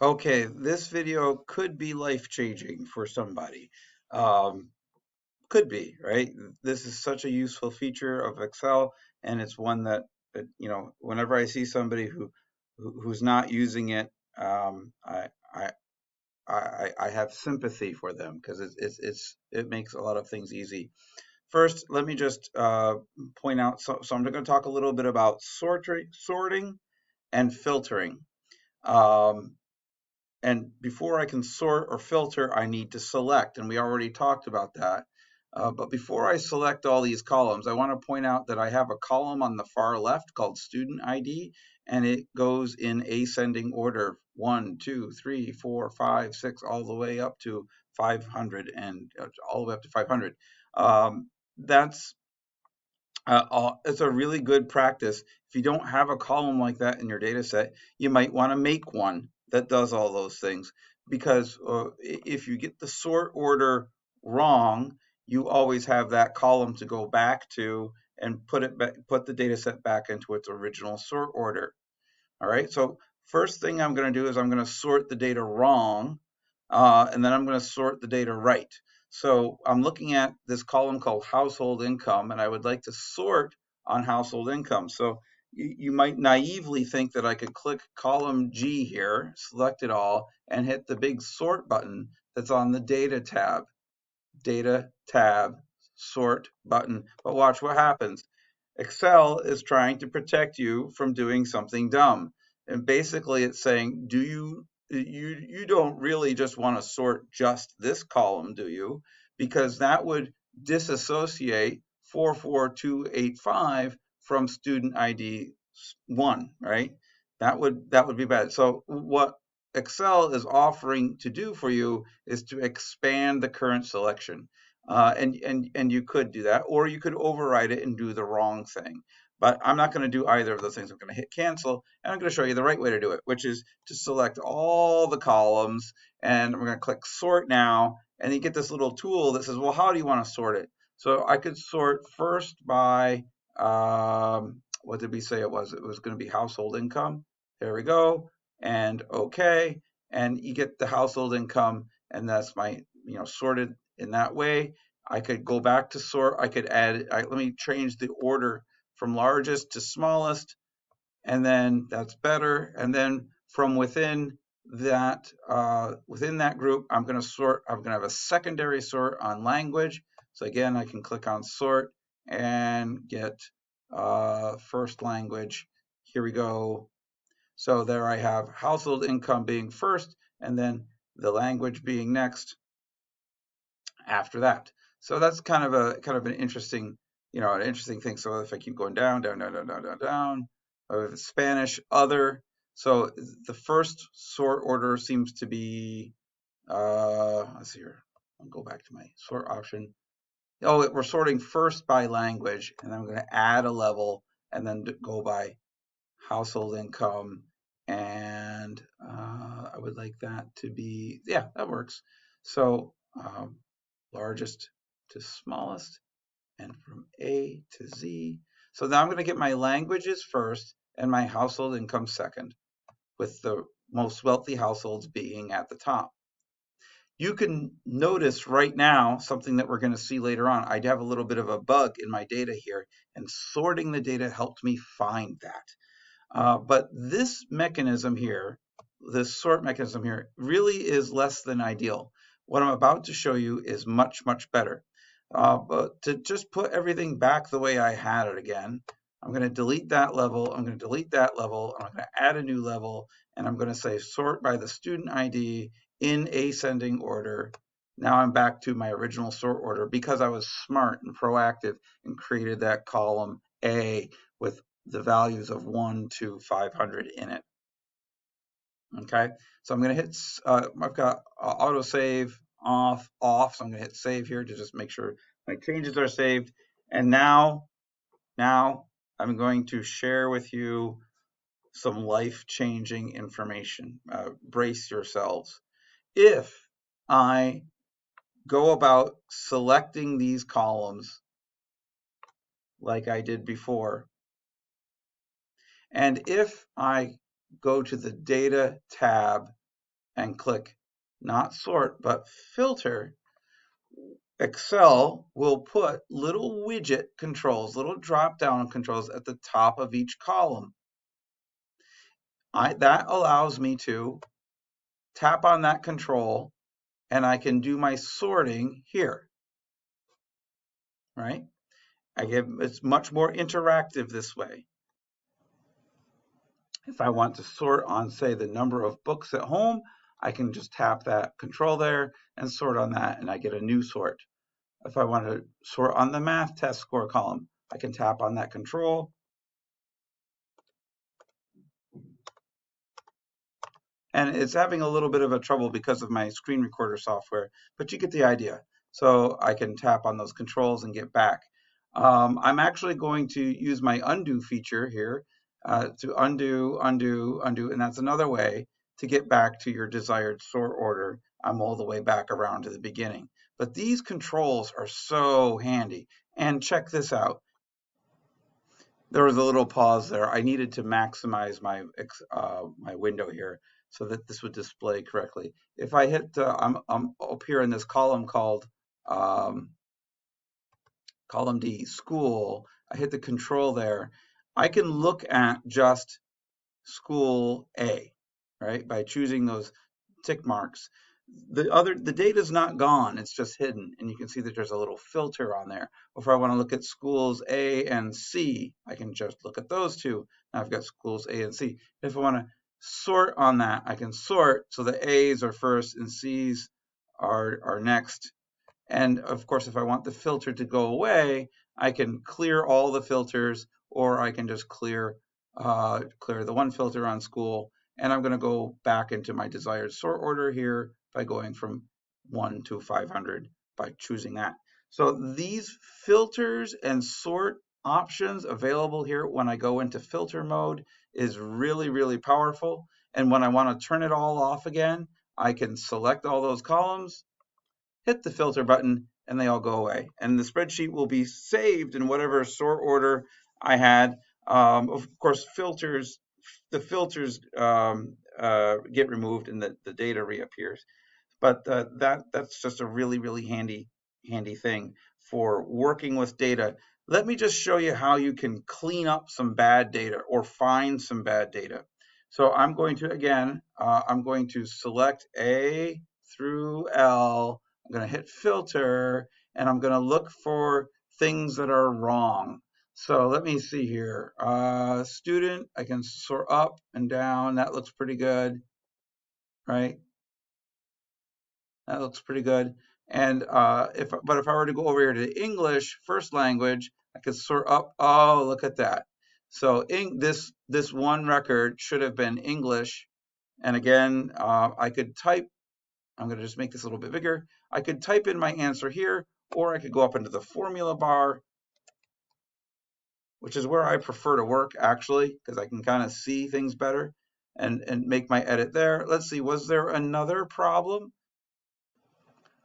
Okay, this video could be life-changing for somebody. Um, could be, right? This is such a useful feature of Excel, and it's one that whenever I see somebody who's not using it, I I have sympathy for them because it makes a lot of things easy. First, let me just point out. So I'm going to talk a little bit about sorting and filtering. Um, And before I can sort or filter, I need to select, and we already talked about that. But before I select all these columns, I want to point out that I have a column on the far left called Student ID, and it goes in ascending order, 1, 2, 3, 4, 5, 6, all the way up to 500, and all the way up to 500. That's it's a really good practice. If you don't have a column like that in your data set, you might want to make one that does all those things because if you get the sort order wrong, you always have that column to go back to and put the data set back into its original sort order. All right, so first thing I'm going to do is I'm going to sort the data wrong, and then I'm going to sort the data right. So I'm looking at this column called household income, and I would like to sort on household income. So you might naively think that I could click column G here, select it all, and hit the big sort button that's on the data tab, sort button. But watch what happens. Excel is trying to protect you from doing something dumb. And basically it's saying, do you don't really just want to sort just this column, do you? Because that would disassociate 44285 from student ID 1, right? That would be bad. So what Excel is offering to do for you is to expand the current selection. And you could do that, or you could override it and do the wrong thing. But I'm not going to do either of those things. I'm going to hit cancel, and I'm going to show you the right way to do it, which is to select all the columns, and we're going to click sort now, and you get this little tool that says, well, how do you want to sort it? So I could sort first by, what did we say it was? It was going to be household income. There we go, and okay, and you get the household income, and that's my, sorted in that way. I could go back to sort. I could add, let me change the order from largest to smallest, and then that's better. And then from within that group, I'm going to sort. I'm going to have a secondary sort on language. So again, I can click on sort and get first language. Here we go. So there I have household income being first, and then the language being next after that. So that's kind of an interesting, an interesting thing. So if I keep going down, down, down, down, down, down, down, Spanish, other. So the first sort order seems to be, let's see here. I'll go back to my sort option. Oh, we're sorting first by language, and I'm going to add a level and then go by household income. And I would like that to be, yeah, that works. So largest to smallest, and from A to Z. So now I'm going to get my languages first and my household income second, with the most wealthy households being at the top. You can notice right now something that we're going to see later on. I have a little bit of a bug in my data here, and sorting the data helped me find that. But this mechanism here, this sort mechanism here, really is less than ideal. What I'm about to show you is much, much better. But to just put everything back the way I had it again, I'm going to delete that level, I'm going to delete that level, and I'm going to add a new level, and I'm going to say sort by the student ID in ascending order. Now I'm back to my original sort order because I was smart and proactive and created that column A with the values of 1 to 500 in it. Okay, so I'm going to hit, I've got autosave off, so I'm going to hit save here to just make sure my changes are saved. And now I'm going to share with you some life-changing information. Brace yourselves. If I go about selecting these columns like I did before, and if I go to the data tab and click not sort, but filter, Excel will put little widget controls, little drop-down controls at the top of each column. That allows me to tap on that control and I can do my sorting here, right? It's much more interactive this way. If I want to sort on, say, the number of books at home, I can just tap that control there and sort on that, and I get a new sort. If I want to sort on the math test score column, I can tap on that control. And it's having a little bit of a trouble because of my screen recorder software, but you get the idea. So I can tap on those controls and get back. I'm actually going to use my undo feature here to undo, and that's another way to get back to your desired sort order. I'm all the way back around to the beginning. But these controls are so handy. And check this out. There was a little pause there. I needed to maximize my window here so that this would display correctly. If I hit, I'm up here in this column called column D, school. I hit the control there. I can look at just school A, right? By choosing those tick marks. The data is not gone, it's just hidden, and you can see that there's a little filter on there. If I want to look at schools A and C, I can just look at those two. Now I've got schools A and C. If I want to sort on that, I can sort so the A's are first and C's are next. And of course, if I want the filter to go away, I can clear all the filters, or I can just clear the one filter on school. And I'm going to go back into my desired sort order here by going from 1 to 500 by choosing that. So these filters and sort options available here when I go into filter mode is really, really powerful. And when I want to turn it all off again, I can select all those columns, hit the filter button, and they all go away. And the spreadsheet will be saved in whatever sort order I had. Of course, the filters get removed and the data reappears. But that's just a really, really handy thing for working with data. Let me just show you how you can clean up some bad data or find some bad data. So I'm going to, again, I'm going to select A through L. I'm going to hit filter, and I'm going to look for things that are wrong. So let me see here. Student, I can sort up and down. That looks pretty good, right? That looks pretty good. And if I were to go over here to English, first language, I could sort up. Oh, look at that. So this one record should have been English. And again, I could type. I'm going to just make this a little bit bigger. I could type in my answer here, or I could go up into the formula bar, which is where I prefer to work actually, because I can kind of see things better and make my edit there. Let's see, was there another problem?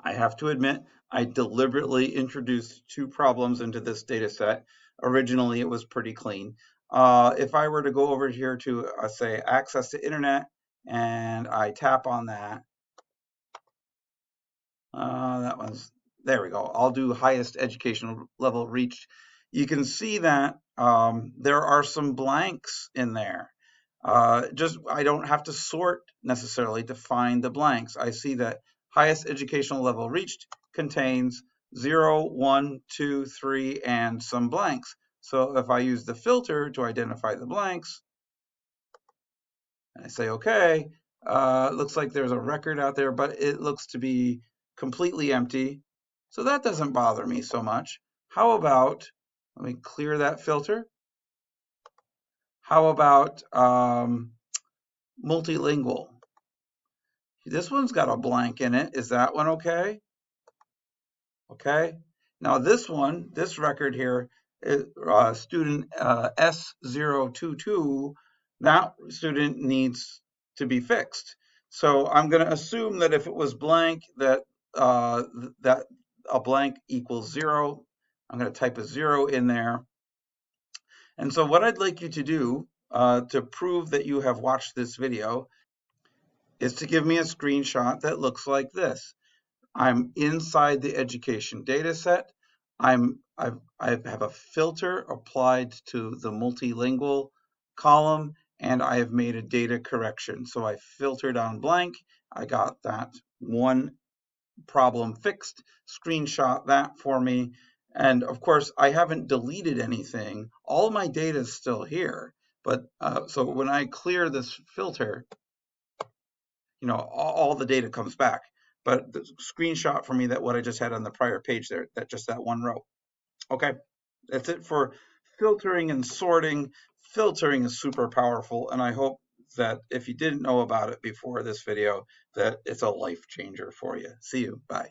I have to admit, I deliberately introduced two problems into this data set. Originally, it was pretty clean. If I were to go over here to, say, access to internet, and I tap on that, there we go. I'll do highest educational level reached. You can see that there are some blanks in there. I don't have to sort necessarily to find the blanks. I see that highest educational level reached contains 0, 1, 2, 3, and some blanks. So if I use the filter to identify the blanks, and I say, okay, it looks like there's a record out there, but it looks to be completely empty. So that doesn't bother me so much. How about, let me clear that filter. How about multilingual? This one's got a blank in it. Is that one okay? Okay. Now this one, this record here, is, student S022, that student needs to be fixed. So I'm going to assume that if it was blank, that that a blank equals 0. I'm going to type a 0 in there. And so what I'd like you to do to prove that you have watched this video is to give me a screenshot that looks like this. I'm inside the education data set. I have a filter applied to the multilingual column, and I have made a data correction. So I filtered on blank. I got that one problem fixed, screenshot that for me. And of course, I haven't deleted anything. All of my data is still here. But so when I clear this filter, all the data comes back. But the screenshot for me that what I just had on the prior page there, that one row. Okay, that's it for filtering and sorting. Filtering is super powerful, and I hope that if you didn't know about it before this video, that it's a life changer for you. See you. Bye.